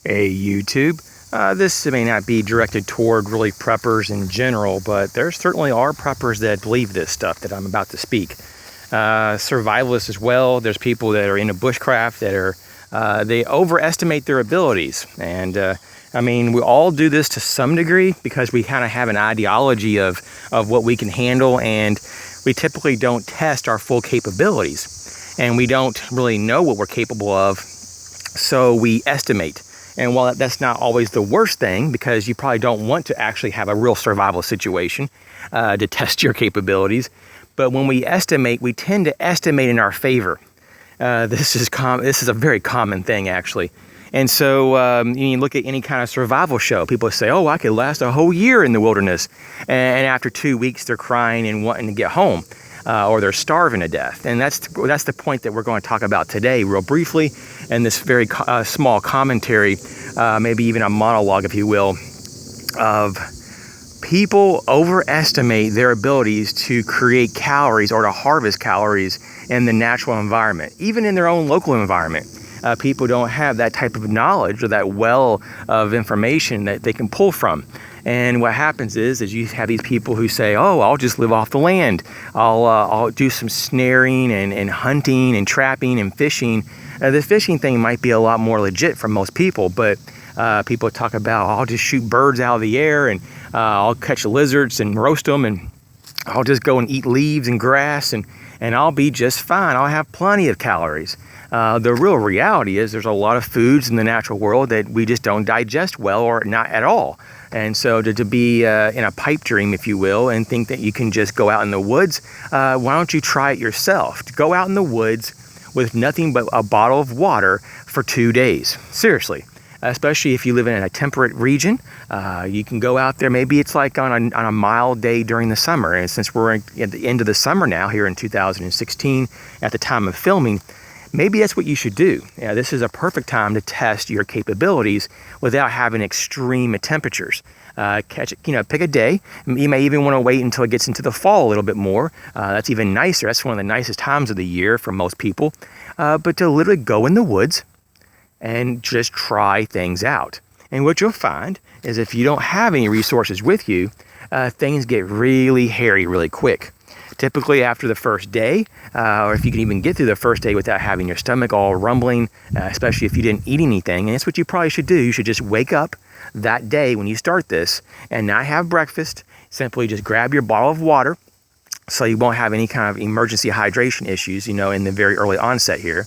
Hey YouTube, this may not be directed toward really preppers in general, but there certainly are preppers that believe this stuff that I'm about to speak. Survivalists as well. There's people that are into bushcraft that are they overestimate their abilities, and I mean, we all do this to some degree because we kind of have an ideology of what we can handle, and we typically don't test our full capabilities, and we don't really know what we're capable of, so we estimate. And while that's not always the worst thing, because you probably don't want to actually have a real survival situation to test your capabilities, but when we estimate, we tend to estimate in our favor. This is a very common thing, actually. And so you look at any kind of survival show, people say, oh, I could last a whole year in the wilderness. And after 2 weeks, they're crying and wanting to get home. Or they're starving to death. And that's the point that we're going to talk about today real briefly, and this very small commentary, maybe even a monologue, if you will, of people overestimate their abilities to create calories or to harvest calories in the natural environment, even in their own local environment. People don't have that type of knowledge or that well of information that they can pull from. And what happens is you have these people who say, oh, I'll just live off the land. I'll do some snaring and hunting and trapping and fishing. The fishing thing might be a lot more legit for most people, but people talk about, I'll just shoot birds out of the air, and I'll catch lizards and roast them, and I'll just go and eat leaves and grass, and I'll be just fine. I'll have plenty of calories. The real reality is there's a lot of foods in the natural world that we just don't digest well, or not at all. And so to be in a pipe dream, if you will, and think that you can just go out in the woods, why don't you try it yourself? Go out in the woods with nothing but a bottle of water for 2 days. Seriously. Especially if you live in a temperate region, you can go out there. Maybe it's like on a mild day during the summer. And since we're at the end of the summer now, here in 2016, at the time of filming, maybe that's what you should do. Yeah, this is a perfect time to test your capabilities without having extreme temperatures. Pick a day. You may even want to wait until it gets into the fall a little bit more. That's even nicer. That's one of the nicest times of the year for most people. But to literally go in the woods and just try things out. And what you'll find is if you don't have any resources with you, things get really hairy really quick. Typically after the first day, or if you can even get through the first day without having your stomach all rumbling, especially if you didn't eat anything, and that's what you probably should do. You should just wake up that day when you start this and not have breakfast. Simply just grab your bottle of water so you won't have any kind of emergency hydration issues, in the very early onset here,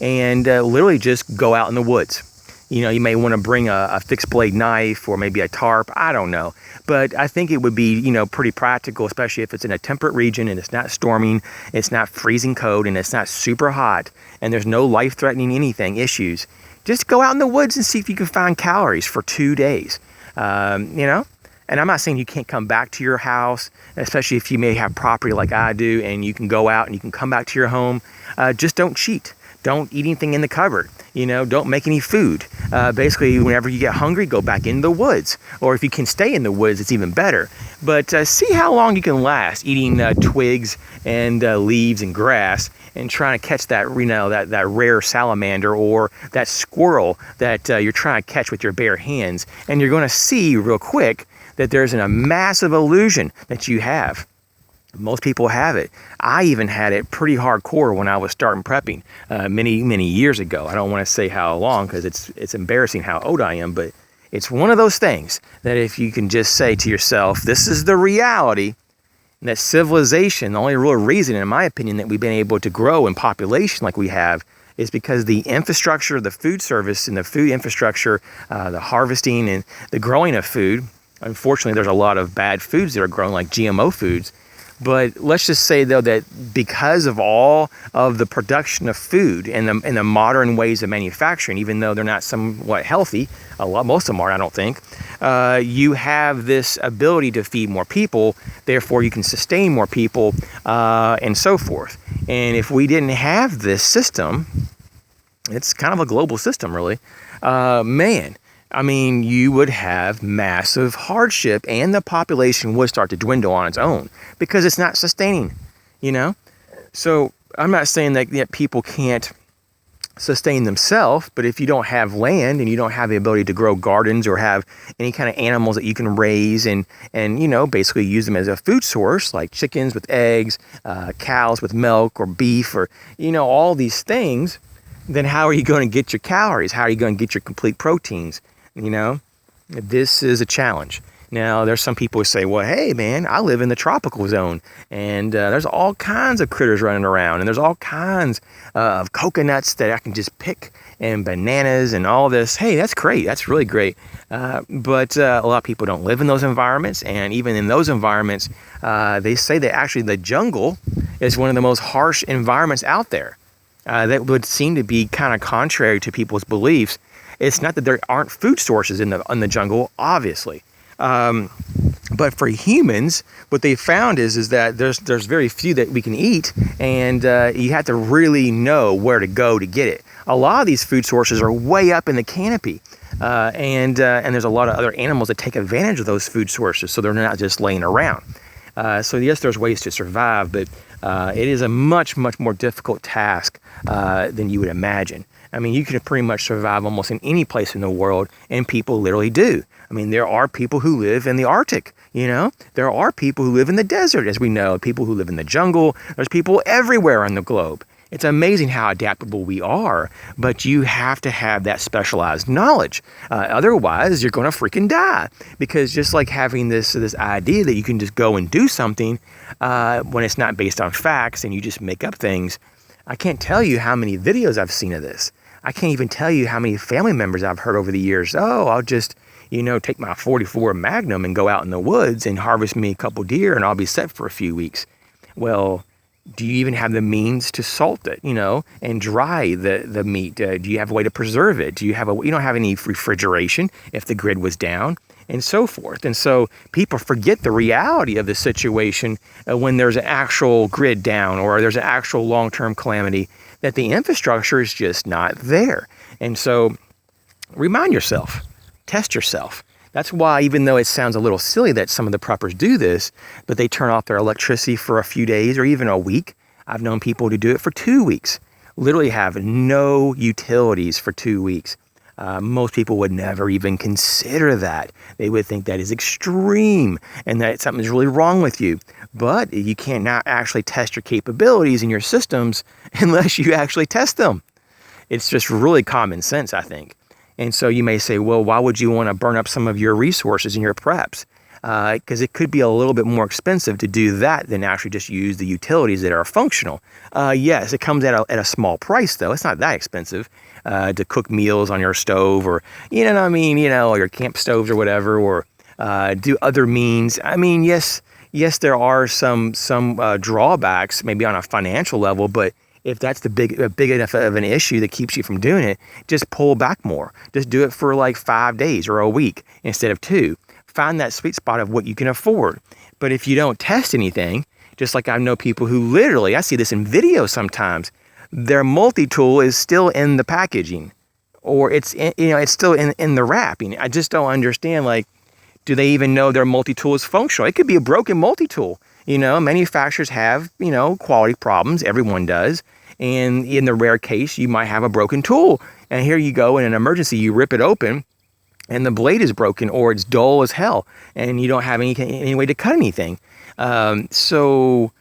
and literally just go out in the woods. You may want to bring a fixed blade knife or maybe a tarp. I don't know. But I think it would be, pretty practical, especially if it's in a temperate region and it's not storming, it's not freezing cold, and it's not super hot, and there's no life-threatening issues. Just go out in the woods and see if you can find calories for 2 days, And I'm not saying you can't come back to your house, especially if you may have property like I do, and you can go out and you can come back to your home. Just don't cheat. Don't eat anything in the cupboard. Don't make any food. Basically, whenever you get hungry, go back in the woods. Or if you can stay in the woods, it's even better. But see how long you can last eating twigs and leaves and grass, and trying to catch that, that rare salamander or that squirrel that you're trying to catch with your bare hands. And you're going to see real quick that there's a massive illusion that you have. Most people have it. I even had it pretty hardcore when I was starting prepping many years ago. I don't want to say how long because it's embarrassing how old I am, but it's one of those things that if you can just say to yourself, this is the reality, and that civilization, the only real reason, in my opinion, that we've been able to grow in population like we have is because the infrastructure, the food service and the food infrastructure, the harvesting and the growing of food. Unfortunately, there's a lot of bad foods that are grown, like GMO foods. But let's just say, though, that because of all of the production of food and the modern ways of manufacturing, even though they're not somewhat healthy, most of them aren't, I don't think, you have this ability to feed more people, therefore you can sustain more people, and so forth. And if we didn't have this system, it's kind of a global system, really, you would have massive hardship, and the population would start to dwindle on its own because it's not sustaining, So I'm not saying that people can't sustain themselves. But if you don't have land and you don't have the ability to grow gardens or have any kind of animals that you can raise and basically use them as a food source, like chickens with eggs, cows with milk or beef, or all these things, then how are you going to get your calories? How are you going to get your complete proteins? This is a challenge. Now, there's some people who say, well, hey, man, I live in the tropical zone, and there's all kinds of critters running around, and there's all kinds of coconuts that I can just pick, and bananas and all this. Hey, that's great. That's really great. But a lot of people don't live in those environments, and even in those environments, they say that actually the jungle is one of the most harsh environments out there. That would seem to be kind of contrary to people's beliefs. It's not that there aren't food sources in the jungle, obviously. But for humans, what they found is that there's very few that we can eat, and you have to really know where to go to get it. A lot of these food sources are way up in the canopy, and there's a lot of other animals that take advantage of those food sources, so they're not just laying around. So yes, there's ways to survive, but it is a much, much more difficult task than you would imagine. I mean, you can pretty much survive almost in any place in the world, and people literally do. I mean, there are people who live in the Arctic, There are people who live in the desert, as we know, people who live in the jungle. There's people everywhere on the globe. It's amazing how adaptable we are, but you have to have that specialized knowledge. Otherwise, you're going to freaking die. Because just like having this idea that you can just go and do something when it's not based on facts and you just make up things, I can't tell you how many videos I've seen of this. I can't even tell you how many family members I've heard over the years. Oh, I'll just, take my 44 Magnum and go out in the woods and harvest me a couple deer and I'll be set for a few weeks. Well, do you even have the means to salt it, and dry the meat? Do you have a way to preserve it? You don't have any refrigeration if the grid was down, and so forth. And so people forget the reality of the situation when there's an actual grid down or there's an actual long-term calamity, that the infrastructure is just not there. And so remind yourself, test yourself. That's why, even though it sounds a little silly that some of the preppers do this, but they turn off their electricity for a few days or even a week. I've known people to do it for 2 weeks, literally have no utilities for 2 weeks. Most people would never even consider that. They would think that is extreme and that something's really wrong with you. But you cannot actually test your capabilities in your systems unless you actually test them. It's just really common sense, I think. And so you may say, well, why would you want to burn up some of your resources in your preps? Because it could be a little bit more expensive to do that than actually just use the utilities that are functional. Yes, it comes at a small price, though. It's not that expensive to cook meals on your stove or, or your camp stoves or whatever, or do other means. I mean, yes, there are some drawbacks, maybe on a financial level, but if that's big enough of an issue that keeps you from doing it, just pull back more. Just do it for like 5 days or a week instead of 2. Find that sweet spot of what you can afford. But if you don't test anything, just like I know people who literally, I see this in videos sometimes, their multi-tool is still in the packaging, or it's still in the wrapping. I just don't understand, do they even know their multi-tool is functional? It could be a broken multi-tool. Manufacturers have, quality problems. Everyone does. And in the rare case, you might have a broken tool. And here you go, in an emergency, you rip it open and the blade is broken, or it's dull as hell and you don't have any way to cut anything. So,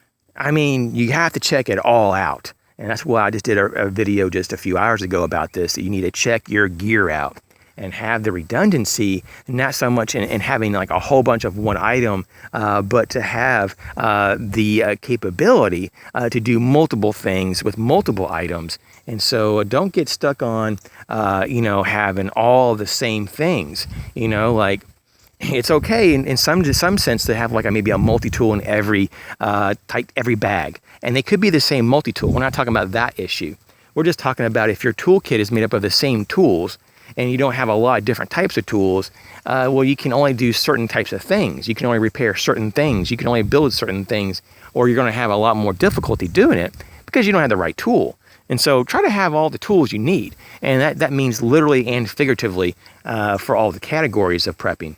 you have to check it all out. And that's why I just did a video just a few hours ago about this, that you need to check your gear out and have the redundancy, not so much in having like a whole bunch of one item, but to have the capability to do multiple things with multiple items. And so don't get stuck on, having all the same things, it's okay in some sense to have maybe a multi-tool in every bag. And they could be the same multi-tool. We're not talking about that issue. We're just talking about if your toolkit is made up of the same tools and you don't have a lot of different types of tools, you can only do certain types of things. You can only repair certain things. You can only build certain things, or you're going to have a lot more difficulty doing it because you don't have the right tool. And so try to have all the tools you need. And that means literally and figuratively for all the categories of prepping.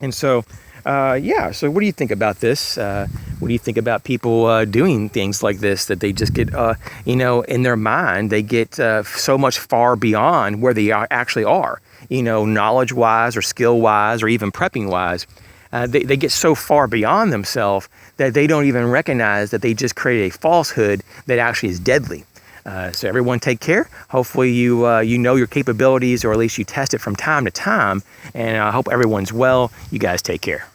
And so Yeah, so what do you think about this? What do you think about people doing things like this, that they just get, in their mind, they get so much far beyond where they actually are, knowledge-wise or skill-wise or even prepping-wise. They get so far beyond themselves that they don't even recognize that they just created a falsehood that actually is deadly. So everyone take care. Hopefully you know your capabilities, or at least you test it from time to time. And I hope everyone's well. You guys take care.